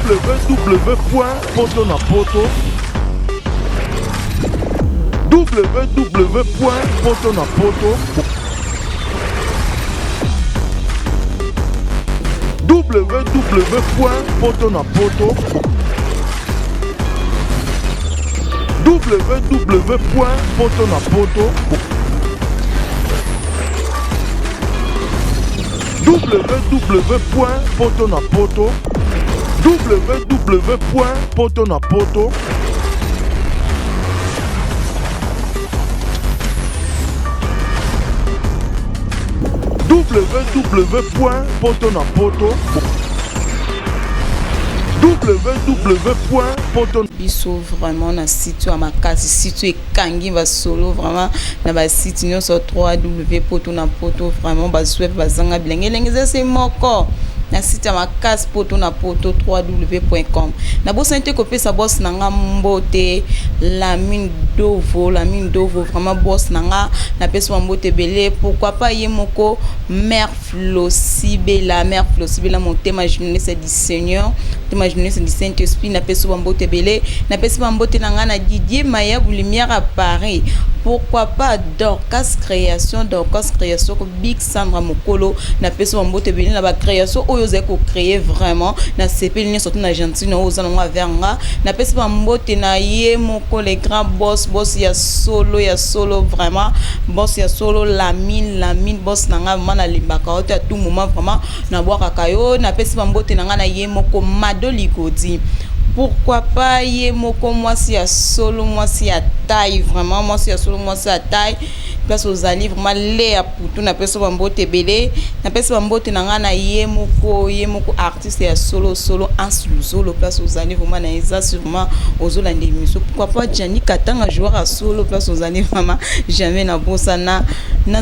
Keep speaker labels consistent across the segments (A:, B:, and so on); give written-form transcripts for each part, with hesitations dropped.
A: www.potonapoto www.potonapoto www.potonapoto www.potonapoto www.potonapoto www.potonapoto www.potonapoto www.potonapoto
B: biso vraiment na site à makasi site ekangi ba solo vraiment na ba site nyonso www.potonapoto vraiment ba web bazanga bilenge c'est moko na site ya makasi potonapoto www.com na bossa inte kopé sa boss nanga mbote la mine d'ovo vraiment boss nanga na peso mbote belé pourquoi pas yemoko mère Flosibela mon thème jeunesse du Seigneur thème jeunesse du Saint-Esprit na peso mbote belé na peso mbote nanga na Didier Maya lumière à Paris pourquoi pas Dorcas création ko Big Sandra Mokolo na peso mbote belé na ba création oyo ko créer vraiment na sepeli surtout na Argentine oza na veranga na peso mbote na ye moko les grands boss ya solo vraiment boss ya solo la mine boss nanga mana limbaka oto à tout moment vraiment na boaka kayo na peso mbote nanga na ye moko Madoli Kodi pourquoi pas ye moko mwasi ya solo mwasi ya taille vraiment mwasi ya solo mwasi ya taille place aux ali vraiment lea putu na peso mbote belé na peso mbote nanga na ye moko artiste ya solo en solo place aux ali vraiment na eza sûrement ozola ndemiso pourquoi pas Jani Katanga joueur à solo place aux ali vraiment jamais na bossa na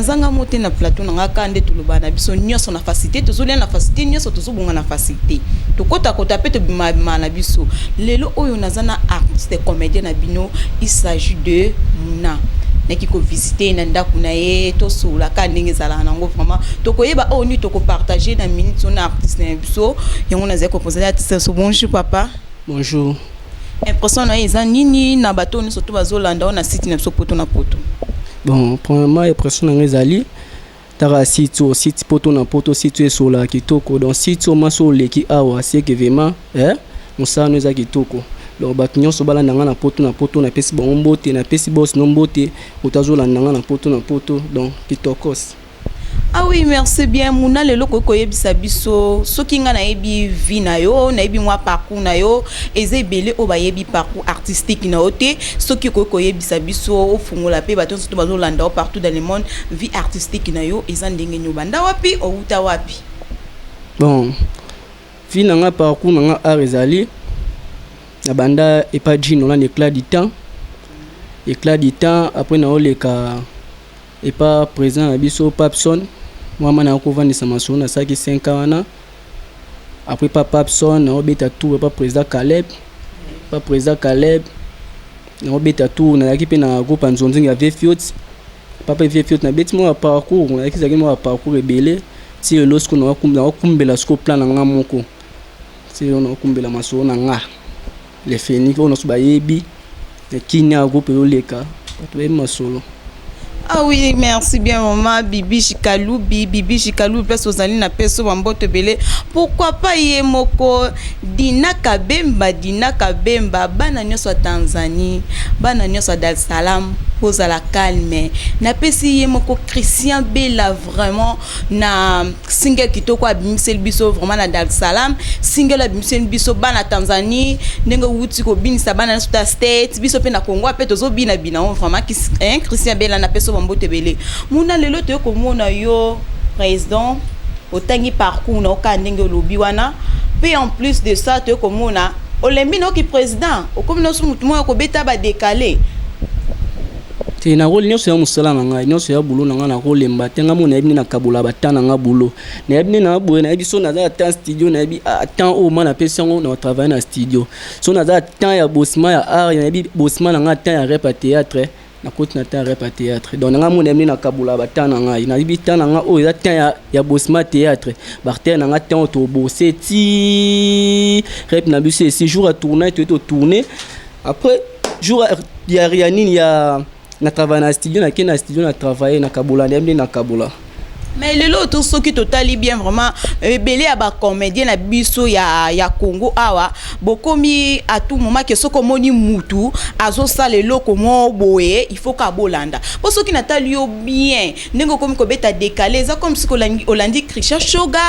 B: zanga mote na plateau nanga kande tuloba na biso nyonso na facilité tozolia na facilité nyonso tozobonga na facilité tokota pe to bima na biso lelo oyo nazana artiste comédien na bino il s'agit de Muna neki ko visiter na ndaku na ye to sola ka ndenge zala nango vraiment to koyeba oni to ko partager na minute na artiste na biso yango na zeko poser artiste so bonjour papa
C: bonjour
B: impression na eza nini na bato ni surtout bazolanda na site na biso Potonapoto
C: bon premièrement impression na ngezali tara site Potonapoto site sola kitoko donc site o maso leki awa c'est que vraiment on nous a kitoko donc bato nyonso balanda nga na Potonapoto na pesi bango mbote na pesi boss no mbote utazolanda nga na Potonapoto donc kitokos.
B: Ah oui, merci bien. Muna lelo ko yebisa biso soki nga na yebi vi na yo, na yebi mwa parcours na yo, eze belé o ba yebi parcours artistique na ote, soki ko yebisa biso o fungola pe bato soto bazolanda partout dans le monde, vie artistique na yo eza ndenge nyobanda wapi o uta wapi.
C: Bon. Vi na nga parcours na nga arizali na banda et pas Gino là éclat du temps après na oleka et pas présent abiso Papson moi mana ko vendre sa maso na saki 5 ans après pas Papson na obeta tout pas président Caleb na obeta tout na équipe na groupe Nzonzi ya Vfiot papa Vfiot na beti mo parcours na équipe mo parcours rebelle si lorsque na kumbela sko plan na nga moko si on kumbela maso na nga les Phoenix on se bayebi le kinya groupe oleka to masolo.
B: Ah oui, merci bien maman Bibi Chikalou place aux alines na peso bambote belé. Pourquoi pas ye moko Dina Kabemba bana nyoso Tanzanie, bana nyoso Dar es Salaam pose à la calme. Na pesi ye moko Christian Bella vraiment na single kitoko abimisel biso vraiment na Dar es Salaam, single abimisel biso bana Tanzanie, ndenge wuti ko binisa bana na state biso pe na Congo pe tozo bina vraiment Christian Bella na peso mbote belé. Muna lelo te ko mona yo président otangi parcours na okandenge lobi wana pe en plus de ça te ko mona olembi no ki président okomino su mutu mo ko beta ba décaler
C: te na rôle nyonso ya musala na ngai nyonso ya bulo na nga na rôle mbatenga mona ebini na kabula batana nga bulo na ebini na boye na ebiso na za temps studio na ebi temps au mana pesango na travailler na studio so na za temps ya bossima ya art na ebi bossima na nga temps ya rep à théâtre nakoti na temps rep théâtre donc nanga mona mni nakabula bata na ngai nayibi temps na nga oyo eza temps ya bosima théâtre barter na nga temps to bosser ti rep na biso esi jour à tourner to tourner après jour ya rianine ya na travailler na studio na travailler na kabula ndemni na kabula.
B: Mais lelo tout ce qui totali bien vraiment belé à ba comédien na biso ya Congo awa bokomi à tout moment que soko moni mutu azo sale loko mo boye il faut ka bolanda pour ceux qui natali bien ndenge comme ko beta décalé ça comme si Olandi Christian Shoga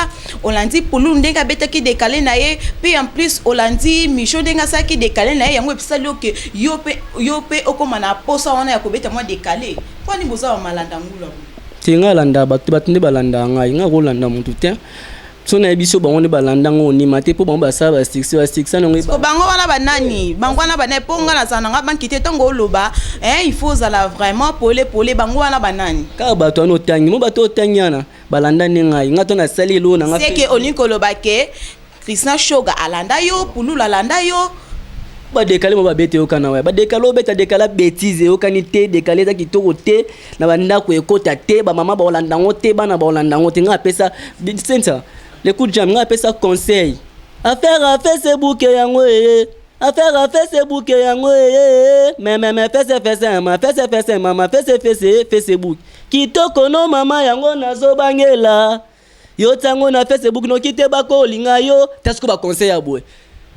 B: Olandi Pulu ndenga beta ki décalé na ye puis en plus Olandi Micho ndenga sa ki décalé na ye yango epsali que yope okoma na posa wana ya ko beta mo décalé kwa ni boza malanda ngula
C: tinga landa batu nde balanda ngai nga rolanda mutu te so na biso bango nde balanda ngo ni mate po bango basaba 6 na ngai
B: bango wana banani bango wana bana ponga na sana nga bankite tango loba il faut la vraiment pole bango wana banani
C: ka bato ano tangi mo bato tanyana balanda ne ngai nga to na sali lo na nga
B: c'est que oninko loba ke Christian Shoga alanda yo Pulula alanda yo
C: ba décalé mo ba bete yo kana wa ba décalé beta décalé bêtise yo kanité décalé za kitoko te na banda ko ekota te ba mama ba olanda ngote bana ba olanda ngote nga pesa sensa les coups de jam nga pesa conseil affaire à Facebook yango affaire à Facebook yango mais fese mama Facebook kitoko no mama yango nazo bangela yo tango na Facebook no kite ba ko linga yo tasko ba conseil ya boy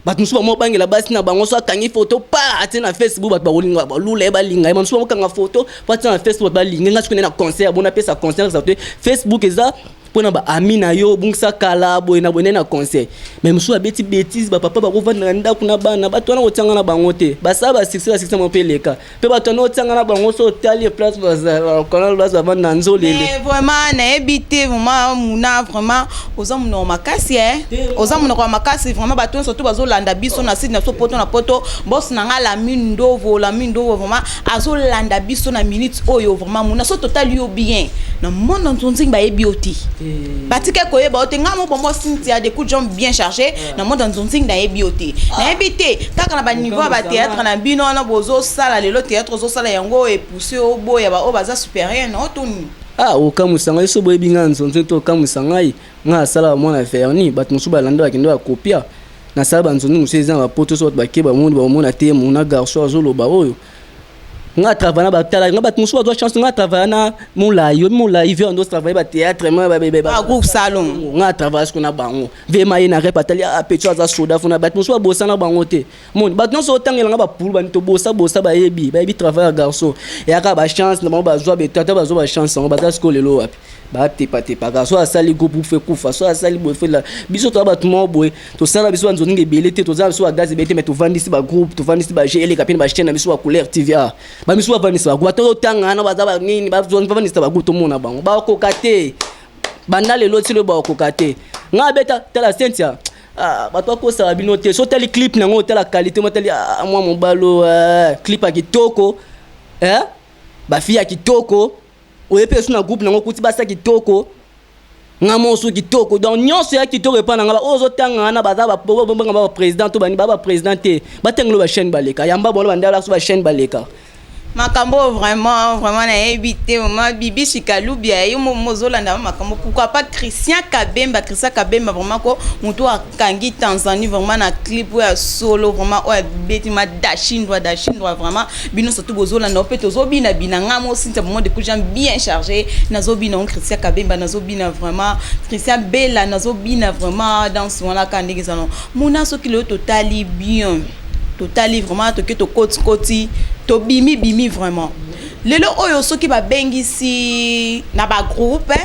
C: bat musuba mo bangela basi na bango so akangi photo pa atina Facebook bat ba olinga ba lule ba linga man musuba mo kanga photo pa atina Facebook ba linga nga sikone na concert bona pesa concert ça Facebook eza pona ba amina yo bungsa kala boy na bonena concert mais musuba beti bêtise ba papa ba ko vanda ndako na bana ba tona otanga na bango te ba saba 6 mo peleka pe ba tona otanga na bango so tali place ba canal ba vanda nzolele
B: mais vraiment na ebité vraiment muna vraiment oza muna makasi oza muna kwa makasi vraiment ba tona surtout bazolanda biso na site na so poto na poto boss na nga la mindovo vraiment azolanda biso na minute oyo vraiment muna so total yo bien na monde nzonzi ba ebioti batike koye ba otenga mo bombo Cynthia des coups de jambes bien chargés na monde nzonzi na ebioti na ebité kaka na ba niveau ba théâtre na bino na bozo sala lelo théâtre zo sala yango e pousser au boya ba o baza supérieur na otoni
C: okamusanga iso boye binga nzonzi to okamusanga nga sala mo na ferni bat musuba lando akendo ya kopia na sala banzonzi museza ba poto so ba keba monde ba mona te mona garçon azolo ba oyo nga travailler ba tala nga bat musuba doit chance nga travailler na mula veut ndo travailler ba théâtre moi ba
B: groupe salon
C: nga travailler ko na bango vema ina repatali a petit aza soda funa bat musuba bossa na bango te mon bat non so tangela nga ba poul ba nto bossa ba yebi travailler garçon ya ka ba chance na ba zo ba tata ba zo ba chance ba za sko lelo wapi ba tepa garçon asali groupe fait kufa so asali bo fait la biso to ba tout mo boy to sala biso nzo nge belete to za biso gaz bete mais to vandisi ba groupe to vandisi ba GL kapine ba chaîne na biso ba couleur TVA ba miso ba vandisi ba to tanga na ba za ba nini ba zo vandisi ba groupe to mona bango ba ko kate banda lelo tilo ba ko kate nga beta tala Cynthia bato ko sa bino te so tali clip nango tala qualité mo tali moi mon balo clip a kitoko ba fille kitoko oye pe suna groupe nango kuti basa kitoko nga monso kitoko donc nyonso ya kitoko epa nanga ba ozo tanga na baza ba ba président to bani ba président te batengelo ba chaîne baleka yamba bolo bandala so ba chaîne baleka
B: makambo vraiment na éviter ma bibi shikalubia yo mozolanda makambo pourquoi pas Christian Kabemba vraiment ko muto akangi Tanzanie vraiment na clip ya solo vraiment o beti ma dashindwa vraiment bino surtout bozolanda peut ozobina nga mo sinta moment de gens bien chargé nazobina on Christian Kabemba nazobina vraiment Christian Bella nazobina vraiment dans ce moment là quand ils allons mona so kilo totally bien totally vraiment to koti to bimi vraiment lelo oyo soki ba bengisi na ba groupe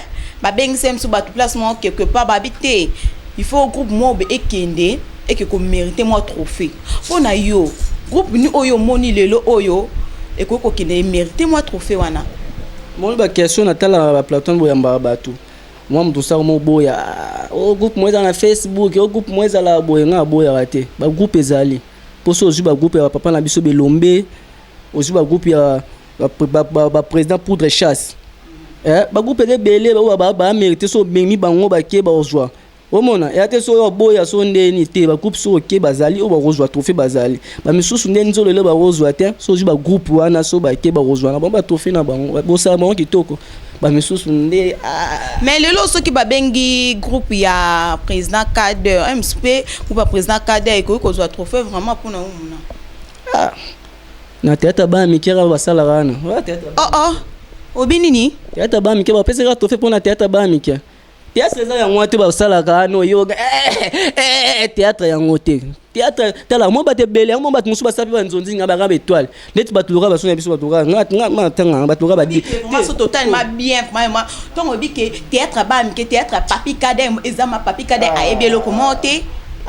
B: ba bengisi mso ba placement quelque part ba habiter il faut groupe mobe ekende et que mériter moi trophée pona yo groupe ni oyo moni lelo oyo et ko kende mériter moi trophée wana
C: mon ba question na tala ba plateau boyamba batu moi mtu sa mo boya o groupe moza na Facebook o groupe moza la boya nga boya raté ba groupe ezali poso ozu ba groupe ya papa na biso belombe ozu ba groupe ya ba président poudre chasse ba groupe de belé ba mérité so bengi bango ba ke ba ozwa omona ya te so yo boya so ndeni te ba groupe so ke bazali o ba rozwa trophée bazali ba misusu ndeni zo lelo ba rozwa te so ji ba groupe wana so ba ke ba rozwa na ba trophée na bango bo sala bango kitoko ba misusu nde
B: mais lelo soki babengi groupe ya président cadre MSP ou ba président cadre eko kozwa trophée vraiment pour na umuna
C: na théâtre ba mikera ba sala rana wa théâtre
B: obinini
C: théâtre ba mikera ba pesa trophée pour na théâtre ba mikera théâtre za yango te ba sala rana yoga théâtre yango te théâtre tala mo ba te bele mo ba musu ba sapi ba nzonzi nga ba ga étoile net ba tulura ba sona biso ba tulura nga ma tanga ba tulura ba di
B: vraiment so totalement bien vraiment donc obi ke théâtre ba mikera théâtre papi kade ezama papi kade a ebelo comment te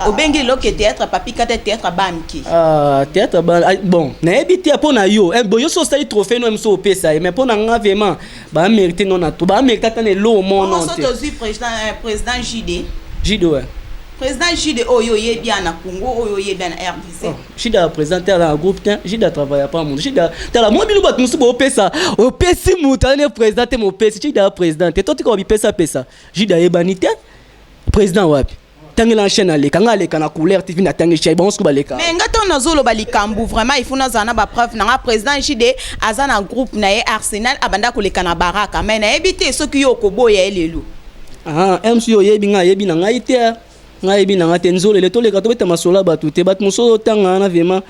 B: obengi lo ke théâtre papi kade théâtre ba mikera
C: théâtre ba bon na ebité pour na yo bo yo so sali trophée no mso pesa mais pour na nga vraiment ba mériter non na to ba mériter tan lo mon non
B: te so to président JD
C: ouais
B: président JD oyo ye bien na Congo oyo ye bien na RDC
C: JD a présenté à un groupe tiens JD a travaillé pas mon JD tala moi bilu bat musu bo pesa o pesi mutane présenté mon pesi JD a présenté toi tu ko bi pesa JD a ebanité président wapi tangi la chaîne ale kanga ale kana couleur TV na tangi chay bon sko baleka
B: mais ngata na zolo balikambu vraiment il faut na zana ba preuve na président JD azana groupe na ye Arsenal abanda ko lekana baraka mais na ebité soki yo ko boya elelo
C: MC yo yebi nga yebi na ngai te ngai yebi na ngate nzolo le to le ka to beta masola batu te bat muso tanga na vraiment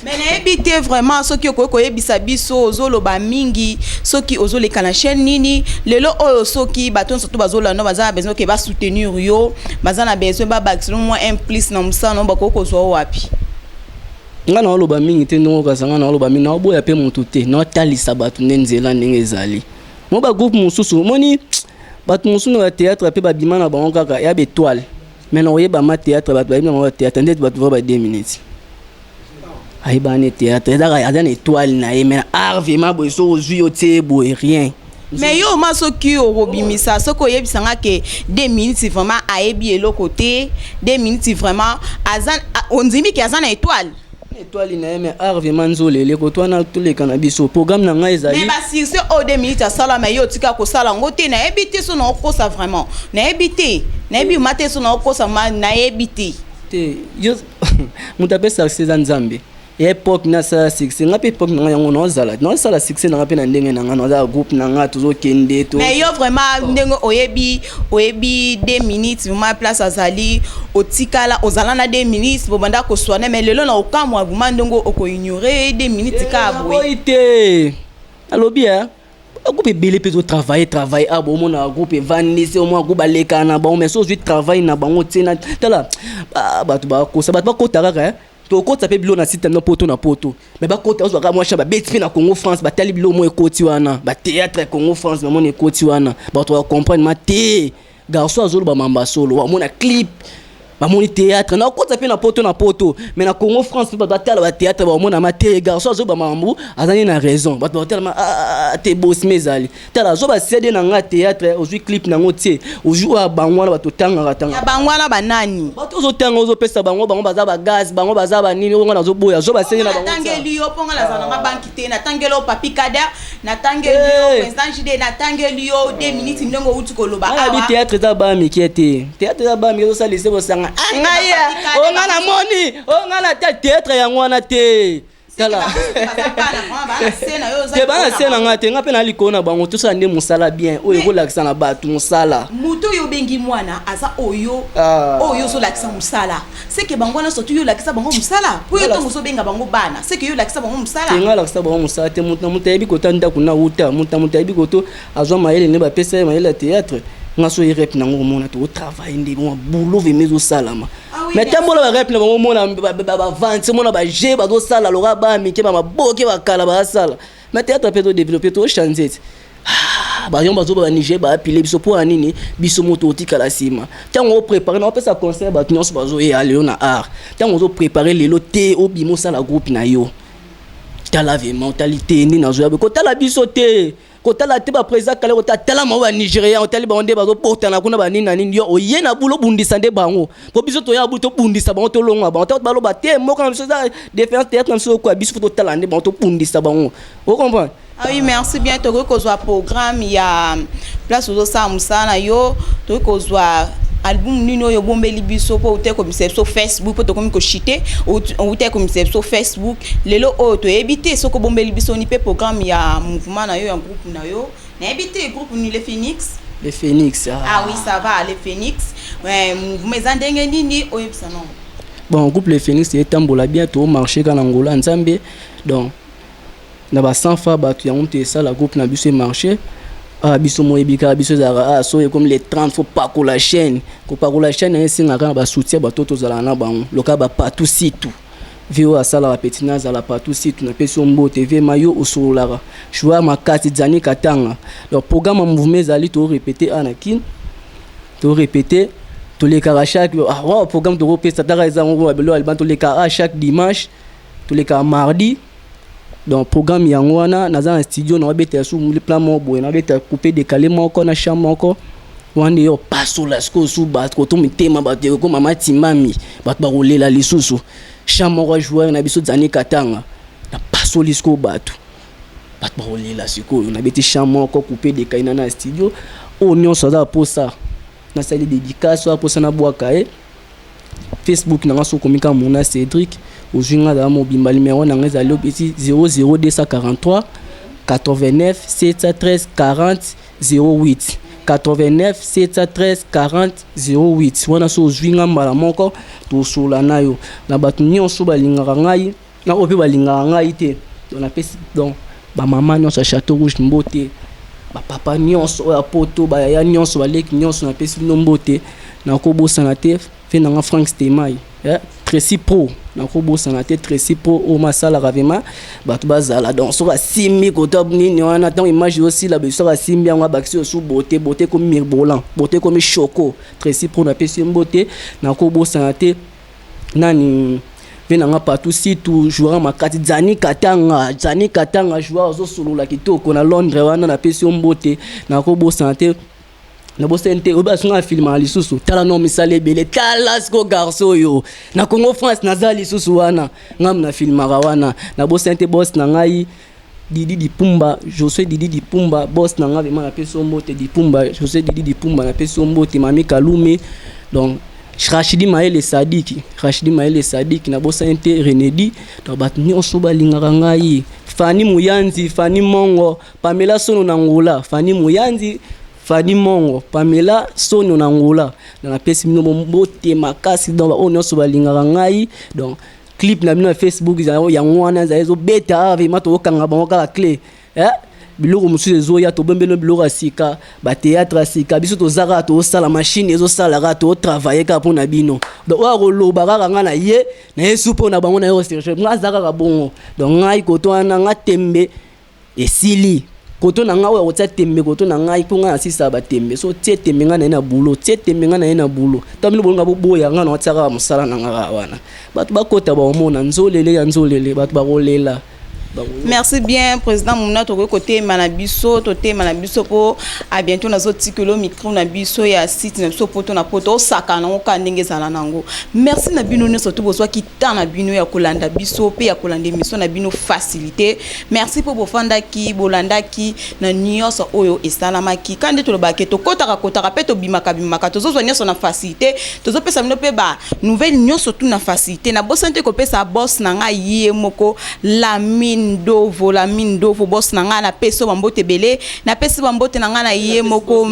B: mais na ebité vraiment soki ko yebisa biso zolo ba mingi soki ozole kana chaîne nini lelo oyo soki baton surtout bazola no bazana besoin ke ba soutenir yo bazana besoin ba maximum moins un plus na musano bakoko zo wapi
C: nga na oloba mingi te ndongo kasanga na oloba mingi na oboya pe mutu te na talisa batu nenzela ndenge ezali mo ba groupe mususu moni batu mususu na théâtre pe ba bima na bango kaka ya bétoile mais na oyeba ma théâtre batu ba bima na théâtre ndeti batu va ba 2 minutes ay bane théâtre ezaka azana étoile na ye mais art vraiment boy so ozui o te boy rien
B: mais yo ma soki orobimisa soko yebisanga ke 2 minutes vraiment ayebi eloko te 2 minutes vraiment azan onzimi ki azana étoile
C: na mais art vraiment nzolele ko twana tous les cannabis au programme na nga ezali
B: mais ba si c'est au 2 minutes sala mais yo tika ko sala ngote na ebité so na okosa vraiment na ebité na ebi maté so na okosa na ebité
C: te yo mutapesa César Nzambe époque na sa succès nga pe époque na yango no zala succès na pe na ndenge na nga no za groupe na nga tuzo kende to
B: mais yo vraiment ndenge oyebi 2 minutes vraiment place azali otikala ozala na 2 minutes bo banda ko soane mais lelo na okamwa vraiment ndongo oko ignorer 2 minutes ka boy
C: oité alobi groupe belé peut travailler abo mona groupe vanisi au moins groupe baleka na bon mais so je travaille na bango tina tala batu ba ko sa batu ba ko taraka to ko tape bilo na site na poto mais ba kota ozo ka moi cha ba beti na Congo France ba tali bilo mo ekoti wana ba théâtre Congo France na mon ekoti wana ba to comprendre ma te garçon azolo ba mamba solo wa mona clip ba moni théâtre na ko tape na poto mais na Congo France ba tala ba théâtre ba mona ma te garçon azolo ba mambu azani na raison ba to tellement te boss mezali tala zo ba cédé na nga théâtre ozu clip na ngotie ozu wa bangwana ba to tanga
B: ya bangwana banani
C: ba to zo tanga ozo pesa bango baza ba gaz bango baza ba nini ngo na zo boya zo ba cédé na bango
B: tangeli yo ponga la zana nga banki te na tangelo papi kader na tangeli yo président JD na tangeli yo 2 minutes ndongo uti ko loba
C: awa bi théâtre za ba mikete théâtre za ba mi zo sa laisser bo sanga ngaya o ngana moni o ngana théâtre yango wana te tala te bana sena ngate ngape na likona bango tout ça ndé musala bien oyo ko lakisa na batu musala
B: mutu yo bengi mwana aza oyo so lakisa musala c'est que bango na surtout yo lakisa bango musala po yo to so benga bango bana c'est que yo lakisa bango musala
C: te ngala lakisa bango musala te mutu yebi ko tanda kuna uta mutu yebi ko to azwa mayele ne ba pesa mayele théâtre ngaso rep na ngo mona to travail ndi bon boulot ve mezo salama mais tambola ba rep na ngo mona ba vente mona ba je ba do sala lo ba mi ke ba maboke ba kala ba sala mais théâtre peut développer to changer ba yomba zo ba Niger ba appeler biso pour anini biso moto otikala sima tango préparer na pesa concert ba nyonso ba zo e aller na art tango zo préparer lelo te obimo sala groupe na yo tala ve mentalité ni na zo ko tala biso te kotala te ba président kala kota tala ma ba Nigérien otali ba onde ba zo porta na kuna ba nini na nini yo oyena bulo bundisa nde bango po biso to ya bulo to bundisa bango to longa ba to ba lo ba te mo kan biso za défense théâtre na biso ko biso to tala nde bango to bundisa bango o comprendre
B: Ah oui, merci bien. Tu as un programme, il y a place où ça musana yo, tu as album nino yo bombeli biso po ute comme c'est sur Facebook po to comme ko chité ou ute comme c'est sur Facebook lelo o to éviter so ko bombeli biso ni pe programme ya mouvement na yo un groupe na yo na éviter groupe ni les Phoenix.
C: Les Phoenix.
B: Ah oui, ça va les Phoenix. Ouais, mouvement zandenge nini o yebisa non.
C: Bon, groupe les Phoenix c'est tambola bientôt au marché quand Angola Nzambe. Donc na ba 100 fois ba tu monté ça la groupe na biso marché. Ah biso moyebika biso za so comme les 30 faut pas ko la chaîne et singa kana ba soutien ba toto za na ba loka ba partout situ vio asala ba petina za la partout situ na pesi ombo TV mayo osolara choix makati Zani Katanga. Le programme mouvement zali to répéter anakin to répéter to les kara chaque programme de répéter ça za ngo belo alban to les kara chaque dimanche to les kara mardi. Donc programme yango wana naza na studio na beta sou le plan mo boy na beta couper décaler moko na chambre moko wande yo passo la sko sou bat ko to mitema ba de ko mama timami bat ba rolela lisusu chambre moko joueur na biso Zani Katanga na passo lisko batu bat ba rolela siko na beta chambre moko couper décaler na studio o nyonso za pour ça na sali dédicace pour ça na boaka Facebook na ngaso komika mona Cédric Ojunga da mobimba numéro na ngeza lo petit 00243 89 713 40 08 89 713 40 08 wana so ojunga mbala moko to sola nayo na batu nyonso balingaka ngai na ope balingaka ngai te donc na pesi donc ba mama nyonso Château Rouge mbote ba papa nyonso ya poto ba ya nyonso baleki nyonso na pesi mbote na ko bosana te fe na Frank Stemai Tracy Pro na ko bosana te Tracy Pro o masala ravema batu bazala donc so ka simi ko top nini wana tant image aussi la so ka simi yango bakisi sous beauté comme mirbolan beauté comme choco Tracy Pro na pesi mbote na ko bosana te nani venanga partout si tout joueur makati Zani Katanga joueur zo solo la kitoko na Londres wana na pesi mbote na ko bosana te na bosente oba sunga film ali susu tala no misale bele tala sko garso yo na Congo France nazali susu wana ngam na filmaka wana na bosente boss na ngai Didi Dipumba José Didi Dipumba boss na ngai na peso mbote Dipumba José Didi Dipumba na peso mbote Mami Kalume donc Rachidi Maël Sadik na bosente Renedi to bat nyonso balingaka ngai Fani Muyanzi Fani Mongo Pamela Sono na Ngola Fani Mongo, Pamela Sono na Ngola na pesi mino mbote makasi donc ba onyoso balingaka ngai donc clip na bino Facebook za yango wana za ezo beta ave mato kanga bango ka clé biloko musu ezo ya to bembelo biloko sika ba théâtre sika biso to zaka to sala machine ezo sala ka to travailler ka pona bino donc wa roloba ka nga na ye na yesu pona bango na yo chercher nga zaka ka bongo donc ngai koto wana nga tembe esili koto na nga wa otsa tembe koto na ngai po nga asisa ba tembe so tie tembe nga na bulo tamino bolonga boya nga na otsaka musala na nga wana batu bakota ba omona nzolele batu barolela.
B: Merci bien, Président Mouna, côté Manabiso, côté Manabiso, pour à bientôt dans autres cycles, micro, Nabiso, et à site, Nabiso, poto, na poto, sakana, oka, nenge, salanango. Merci, Nabino, surtout, pour soi qui t'a Nabino, ya kolanda, biso, pe, ya kolanda, mission, Nabino, facilité. Merci pour Bofanda ki, Bolanda ki, na Nios, Oyo, et Salamaki. Quand tu le baqueto, kotara, peto, bimaka, tozo, soigner son facilité, tozo, pe, samino, pe, ba, nouvelle Nios, surtout, na facilité, na bossante, kopé, sa boss, nanga, yé, moko, la mine dovo boss nanga na peso bambote belé na peso bambote nanga na yé moko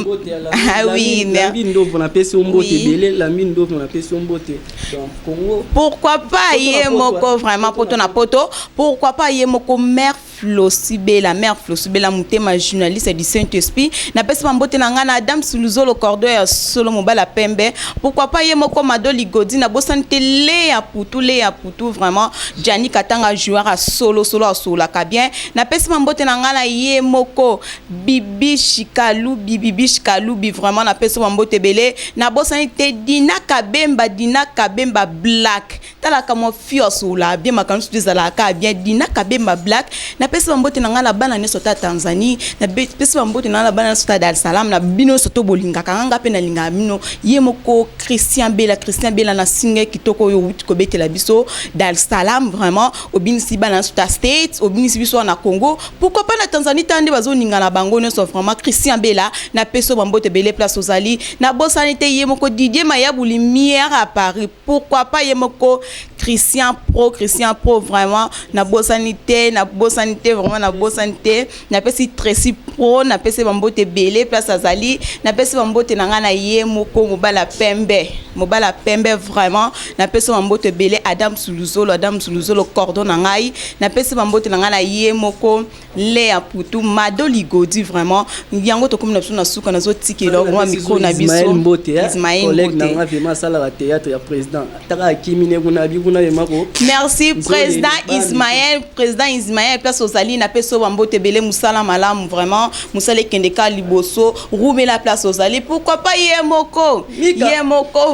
B: ah oui
C: la mine dovo na peso mbote belé la mine dovo na peso mbote donc Congo
B: pourquoi pas yé moko vraiment poto na poto pourquoi pas yé moko mère Flosibela mutema journaliste du Saint-Esprit na peso bambote nanga na Adam Suluzo le cordeur solo mobala pembe pourquoi pas yé moko Madoli Godi na bosante le ya putu vraiment Zani Katanga joueur à solo la kabien na pesi mambote na ngana ye moko bibi shikalu vraiment na pesi mambote belé na bosani te dina kabemba black tala kamo fios la bien makansu dizala ka bien dina kabemba black na pesi bambote na nga na bana nyonso ta Tanzanie na pesi bambote na nga na bana nyonso ta Dar es Salaam na bino soto bolingaka nga pe na linga bino ye moko Christian Bella na singe kitoko yo wuti ko betela biso Dar es Salaam vraiment obinisi bana nyonso ta States obinisi biso na Congo pourquoi pas na Tanzanie tande bazo ninga na bango nyonso vraiment Christian Bella na peso bambote belé place ozali na bosanité ye moko Didier Mayabu lumière à Paris pourquoi pas ye moko Christian Pro vraiment na bosanité vraiment na bosanité na pesi Tracy Pro na pesi bambote belé place azali na pesi bambote na nga na ye moko mobala pembe vraiment na pesi bambote belé Adam Suluzolo cordon na ngai na pesi bambote na nga na ye moko Léa Poutou Mado Ligodi vraiment yango to comme na suka na zo tikelo moi micro na biso
C: Ismaël Mbote collègue na
B: Mbote
C: nga vraiment sala la théâtre ya président taka kimine kuna bikuna yemako
B: merci président Ismaël place ozali na peso bambote belé musala malamu vraiment musala kendeka liboso roumer la place ozali pourquoi pas yemoko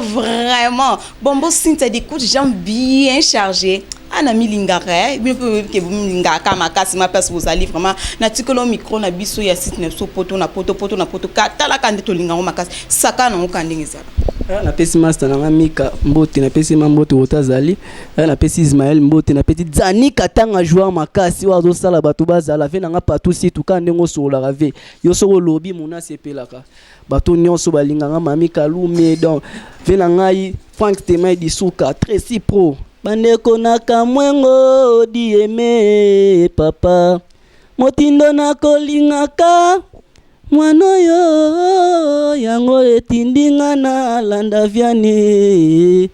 B: vraiment bombo Cynthia des coups gens bien chargés ana milingare bien peu que milingaka makasi ma place vous allez vraiment na tikolo micro na biso ya site na so poto na poto katala kande to linga makasi saka na okandingeza
C: na pesi master na Mika Mbote na pesi Mbote otazali na pesi Ismaël Mbote na pesi Zani Katanga joueur makasi wazo sala bato bazala ve na nga partout si tuka ndengo sola rave yo soko lobby mona sepelaka bato nyonso balinga nga Mika Lume donc ve na ngai Frank Temai Disuka Tracy Pro bandeko na kamwengo dieme papa motindo na kolingaka mwana yo yango etindinga na landa viani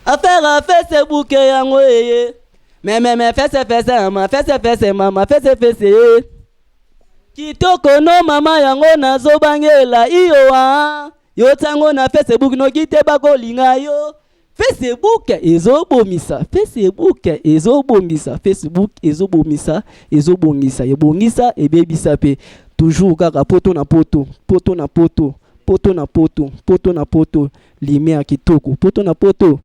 C: affaire Facebook yango eye me fese mama fese kitoko no mama yango nazobangela iyo wa yo tango na Facebook no kite bakolinga yo Facebook ezobongisa ebebisa pe toujours kaka poto na poto lumière kitoko poto na poto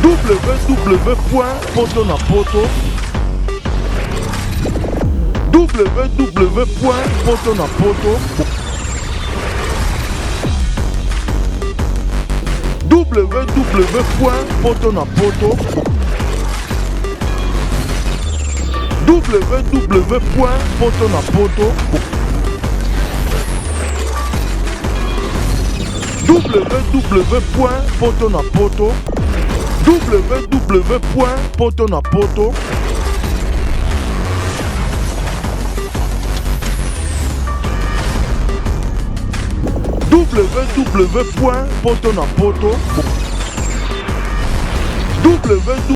A: www.potonapoto www.potonapoto www.potonapoto www.potonapoto www.potonapoto www.potonapoto www.potonapoto